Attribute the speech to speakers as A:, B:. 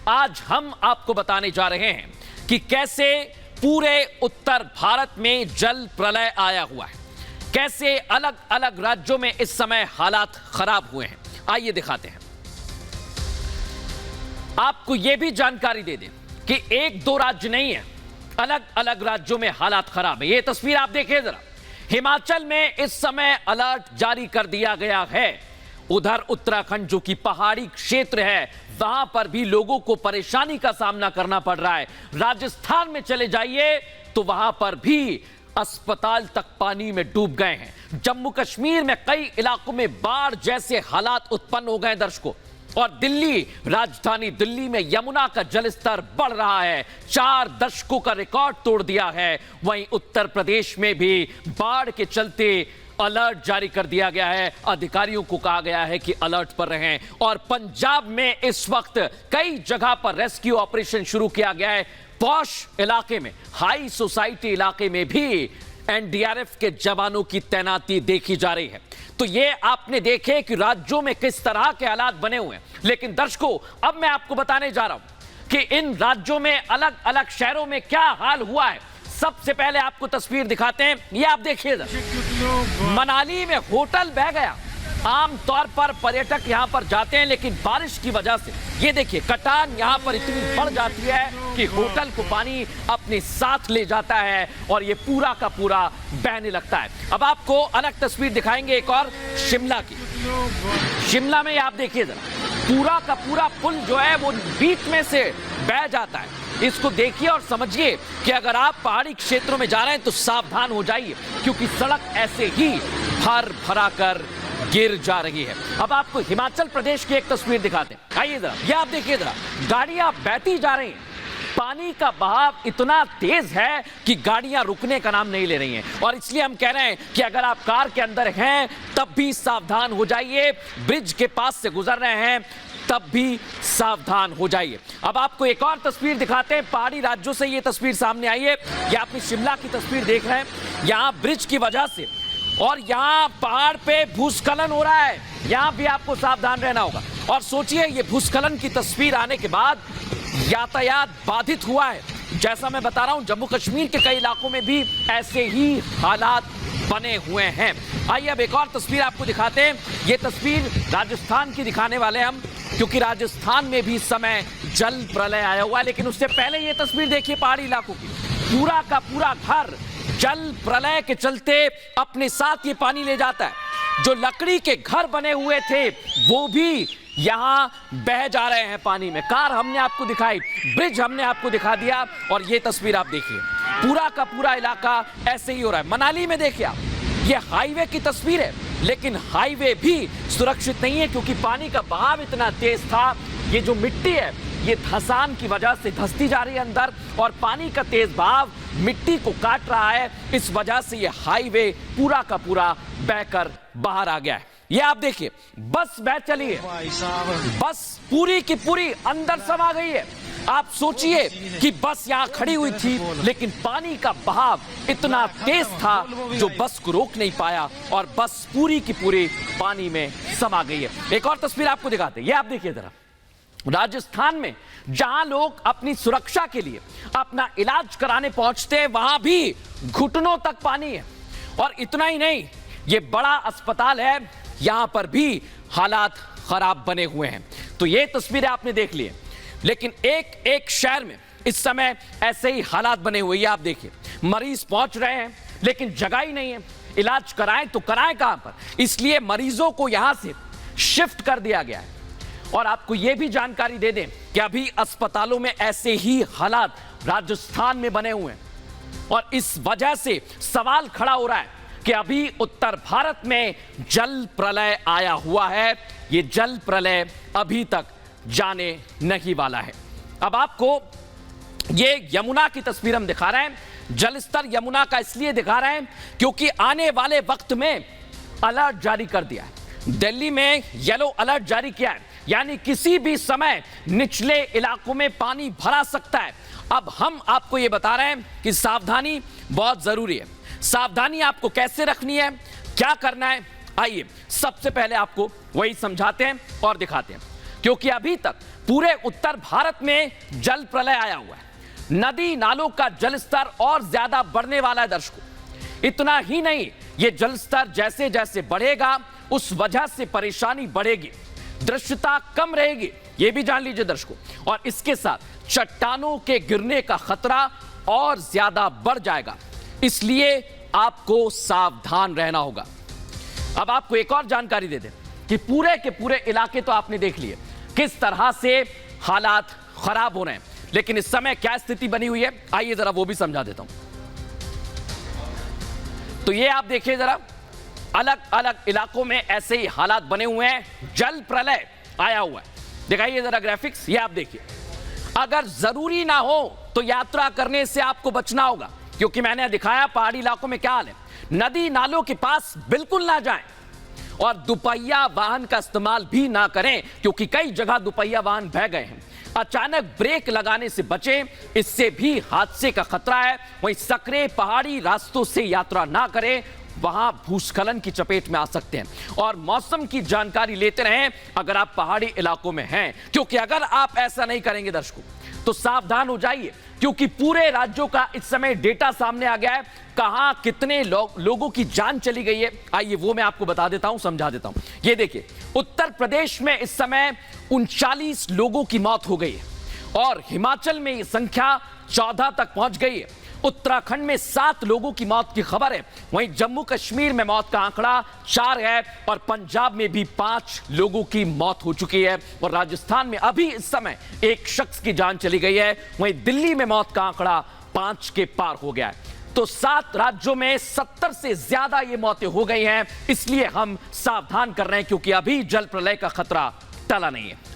A: आज हम आपको बताने जा रहे हैं कि कैसे पूरे उत्तर भारत में जल प्रलय आया हुआ है, कैसे अलग अलग राज्यों में इस समय हालात खराब हुए हैं। आइए दिखाते हैं। आपको यह भी जानकारी दे दें कि एक दो राज्य नहीं है, अलग अलग राज्यों में हालात खराब है। यह तस्वीर आप देखिए जरा। हिमाचल में इस समय अलर्ट जारी कर दिया गया है। उधर उत्तराखंड जो कि पहाड़ी क्षेत्र है, वहां पर भी लोगों को परेशानी का सामना करना पड़ रहा है। राजस्थान में चले जाइए तो वहां पर भी अस्पताल तक पानी में डूब गए हैं। जम्मू कश्मीर में कई इलाकों में बाढ़ जैसे हालात उत्पन्न हो गए दर्शकों। और दिल्ली, राजधानी दिल्ली में यमुना का जलस्तर बढ़ रहा है, 4 दशकों का रिकॉर्ड तोड़ दिया है। वहीं उत्तर प्रदेश में भी बाढ़ के चलते अलर्ट जारी कर दिया गया है। अधिकारियों को कहा गया है कि अलर्ट पर रहें। और पंजाब में इस वक्त कई जगह पर रेस्क्यू ऑपरेशन शुरू किया गया है। पॉश इलाके में, हाई सोसाइटी इलाके में भी एनडीआरएफ के जवानों की तैनाती देखी जा रही है। तो ये आपने देखे कि राज्यों में किस तरह के हालात बने हुए हैं। लेकिन दर्शकों, अब मैं आपको बताने जा रहा हूं कि इन राज्यों में अलग अलग शहरों में क्या हाल हुआ है। सबसे पहले आपको तस्वीर दिखाते हैं, ये आप देखिए। मनाली में होटल बह गया। आमतौर पर पर्यटक यहां पर जाते हैं, लेकिन बारिश की वजह से ये देखिए कटान यहां पर इतनी बढ़ जाती है कि होटल को पानी अपने साथ ले जाता है और ये पूरा का पूरा बहने लगता है। अब आपको अलग तस्वीर दिखाएंगे एक और शिमला की। शिमला में आप देखिए जरा, पूरा का पूरा पुल जो है वो बीच में से बह जाता है। इसको देखिए और समझिए कि अगर आप पहाड़ी क्षेत्रों में जा रहे हैं तो सावधान हो जाइए, क्योंकि सड़क ऐसे ही भर भरा कर गिर जा रही है। अब आपको हिमाचल प्रदेश की एक तस्वीर दिखाते हैं। आइए जरा, ये आप देखिए जरा, गाड़ियां बहती जा रही हैं। पानी का बहाव इतना तेज है कि गाड़ियां रुकने का नाम नहीं ले रही हैं। और इसलिए हम कह रहे हैं कि अगर आप कार के अंदर हैं तब भी सावधान हो जाइए, ब्रिज के पास से गुजर रहे हैं तब भी सावधान हो जाइए। अब आपको एक और तस्वीर दिखाते हैं। पहाड़ी राज्यों से ये तस्वीर सामने आई है। ये आपने शिमला की तस्वीर देख रहे हैं। यहां ब्रिज की वजह से और यहां पहाड़ पे भूस्खलन हो रहा है, यहां भी आपको सावधान रहना होगा। और सोचिए, ये भूस्खलन की तस्वीर आने के बाद यातायात बाधित हुआ है। जैसा मैं बता रहा हूं, जम्मू कश्मीर के कई इलाकों में भी ऐसे ही हालात बने हुए हैं। आइए अब एक और तस्वीर आपको दिखाते हैं। ये तस्वीर राजस्थान की दिखाने वाले हम, क्योंकि राजस्थान में भी इस समय जल प्रलय आया हुआ है। लेकिन उससे पहले ये तस्वीर देखिए पहाड़ी इलाकों की। पूरा का पूरा घर जल प्रलय के चलते अपने साथ ये पानी ले जाता है। जो लकड़ी के घर बने हुए थे वो भी यहां बह जा रहे हैं पानी में। कार हमने आपको दिखाई, ब्रिज हमने आपको दिखा दिया, और ये तस्वीर आप देखिए, पूरा का पूरा इलाका ऐसे ही हो रहा है। मनाली में देखिए आप, ये हाईवे की तस्वीर है, लेकिन हाईवे भी सुरक्षित नहीं है, क्योंकि पानी का बहाव इतना तेज था। ये जो मिट्टी है ये धंसान की वजह से धंसती जा रही है अंदर, और पानी का तेज बहाव मिट्टी को काट रहा है। इस वजह से ये हाईवे पूरा का पूरा बहकर बाहर आ गया है। ये आप देखिए, बस बह चली है, बस पूरी की पूरी अंदर समा गई है। आप सोचिए कि बस यहां खड़ी हुई थी, लेकिन पानी का बहाव इतना तेज था जो बस को रोक नहीं पाया, और बस पूरी की पूरी पानी में समा गई है। एक और तस्वीर आपको दिखाते हैं, ये आप देखिए जरा। राजस्थान में जहां लोग अपनी सुरक्षा के लिए अपना इलाज कराने पहुंचते हैं, वहां भी घुटनों तक पानी है। और इतना ही नहीं, ये बड़ा अस्पताल है, यहां पर भी हालात खराब बने हुए हैं। तो ये तस्वीरें आपने देख ली, लेकिन एक एक शहर में इस समय ऐसे ही हालात बने हुए हैं। आप देखिए, मरीज पहुंच रहे हैं लेकिन जगह ही नहीं है। इलाज कराएं तो कराएं कहां पर, इसलिए मरीजों को यहां से शिफ्ट कर दिया गया है। और आपको यह भी जानकारी दे दें कि अभी अस्पतालों में ऐसे ही हालात राजस्थान में बने हुए हैं। और इस वजह से सवाल खड़ा हो रहा है कि अभी उत्तर भारत में जल प्रलय आया हुआ है। ये जल प्रलय अभी तक जाने नहीं वाला है। अब आपको ये यमुना की तस्वीर हम दिखा रहे हैं। जलस्तर यमुना का इसलिए दिखा रहे हैं क्योंकि आने वाले वक्त में अलर्ट जारी कर दिया है। दिल्ली में येलो अलर्ट जारी किया है, यानी किसी भी समय निचले इलाकों में पानी भरा सकता है। अब हम आपको यह बता रहे हैं कि सावधानी बहुत जरूरी है। सावधानी आपको कैसे रखनी है, क्या करना है, आइए सबसे पहले आपको वही समझाते हैं और दिखाते हैं। क्योंकि अभी तक पूरे उत्तर भारत में जल प्रलय आया हुआ है। नदी नालों का जल स्तर और ज्यादा बढ़ने वाला है दर्शकों। इतना ही नहीं, ये जल स्तर जैसे जैसे बढ़ेगा उस वजह से परेशानी बढ़ेगी, दृश्यता कम रहेगी, ये भी जान लीजिए दर्शकों। और इसके साथ चट्टानों के गिरने का खतरा और ज्यादा बढ़ जाएगा, इसलिए आपको सावधान रहना होगा। अब आपको एक और जानकारी दे दें कि पूरे के पूरे इलाके तो आपने देख लिए किस तरह से हालात खराब हो रहे हैं, लेकिन इस समय क्या स्थिति बनी हुई है आइए जरा वो भी समझा देता हूं। तो ये आप देखिए जरा, अलग अलग इलाकों में ऐसे ही हालात बने हुए हैं, जल प्रलय आया हुआ है। दिखाइए जरा ग्राफिक्स, ये आप देखिए। अगर जरूरी ना हो तो यात्रा करने से आपको बचना होगा, क्योंकि मैंने दिखाया पहाड़ी इलाकों में क्या हाल है। नदी नालों के पास बिल्कुल ना जाएं और दुपहिया वाहन का इस्तेमाल भी ना करें, क्योंकि कई जगह दुपहिया वाहन बह गए हैं। अचानक ब्रेक लगाने से बचें, इससे भी हादसे का खतरा है। वहीं सकरे पहाड़ी रास्तों से यात्रा ना करें, वहां भूस्खलन की चपेट में आ सकते हैं। और मौसम की जानकारी लेते रहें अगर आप पहाड़ी इलाकों में हैं, क्योंकि अगर आप ऐसा नहीं करेंगे दर्शकों तो सावधान हो जाइए, क्योंकि पूरे राज्यों का इस समय डेटा सामने आ गया है। कहां कितने लोगों की जान चली गई है आइए वो मैं आपको बता देता हूं, समझा देता हूं। ये देखिए, उत्तर प्रदेश में इस समय 39 लोगों की मौत हो गई है और हिमाचल में ये संख्या 14 तक पहुंच गई है। उत्तराखंड में 7 लोगों की मौत की खबर है। वहीं जम्मू कश्मीर में मौत का आंकड़ा 4 है और पंजाब में भी 5 लोगों की मौत हो चुकी है और राजस्थान में अभी इस समय एक शख्स की जान चली गई है। वहीं दिल्ली में मौत का आंकड़ा 5 के पार हो गया है। तो 7 राज्यों में 70 से ज्यादा ये मौतें हो गई हैं, इसलिए हम सावधान कर रहे हैं, क्योंकि अभी जल प्रलय का खतरा टला नहीं है।